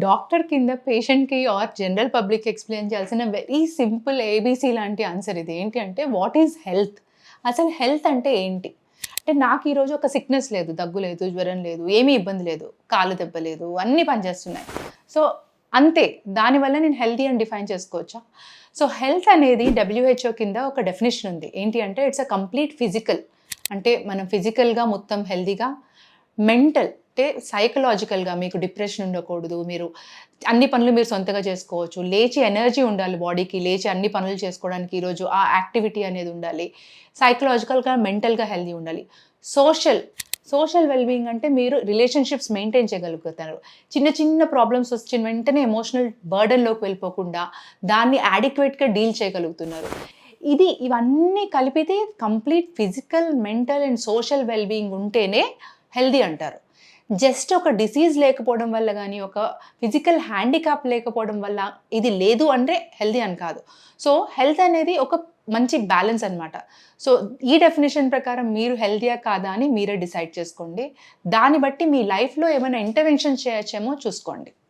Doctor కింద పేషెంట్‌కి or general పబ్లిక్‌కి ఎక్స్‌ప్లెయిన్ చేయాల్సిన వెరీ సింపుల్ ఏబీసీ లాంటి ఆన్సర్ ఇది. ఏంటి అంటే వాట్ ఈజ్ హెల్త్? అసలు హెల్త్ అంటే ఏంటి? అంటే నాకు ఈరోజు ఒక సిక్‌నెస్ లేదు, దగ్గు లేదు, జ్వరం లేదు, ఏమీ ఇబ్బంది లేదు, కాళ్ళు దెబ్బ లేదు, అన్నీ పనిచేస్తున్నాయి. సో, అంతే. దానివల్ల నేను హెల్తీ అని డిఫైన్ చేసుకోవచ్చా? సో, హెల్త్ అనేది డబ్ల్యూహెచ్ఓ కింద ఒక డెఫినిషన్ ఉంది. ఏంటి అంటే ఇట్స్ ఎ కంప్లీట్ ఫిజికల్. అంటే మనం ఫిజికల్‌గా మొత్తం హెల్తీగా, మెంటల్ అంటే సైకలాజికల్‌గా మీకు డిప్రెషన్ ఉండకూడదు. మీరు అన్ని పనులు మీరు సొంతగా చేసుకోవచ్చు. లేచి ఎనర్జీ ఉండాలి బాడీకి. లేచి అన్ని పనులు చేసుకోవడానికి ఈరోజు ఆ యాక్టివిటీ అనేది ఉండాలి. సైకలాజికల్‌గా, మెంటల్‌గా హెల్తీ ఉండాలి. సోషల్, సోషల్ వెల్ బీయింగ్ అంటే మీరు రిలేషన్‌షిప్స్ మెయింటైన్ చేయగలుగుతారు. చిన్న చిన్న ప్రాబ్లమ్స్ వచ్చిన వెంటనే ఎమోషనల్ బర్డెన్‌లోకి వెళ్ళిపోకుండా దాన్ని యాడిక్వేట్‌గా డీల్ చేయగలుగుతున్నారు. ఇవన్నీ కలిపితే complete physical, mental and social well being ఉంటేనే హెల్తీ అంటారు. జస్ట్ ఒక డిసీజ్ లేకపోవడం వల్ల గానీ, ఒక ఫిజికల్ హ్యాండిక్యాప్ లేకపోవడం వల్ల ఇది లేదు అంటే హెల్తీ అని కాదు. సో, హెల్త్ అనేది ఒక మంచి బ్యాలెన్స్ అనమాట. సో, ఈ డెఫినిషన్ ప్రకారం మీరు హెల్తీయా కాదా అని మీరే డిసైడ్ చేసుకోండి. దాన్ని బట్టి మీ లైఫ్‌లో ఏమైనా ఇంటర్వెన్షన్ చేయొచ్చేమో చూసుకోండి.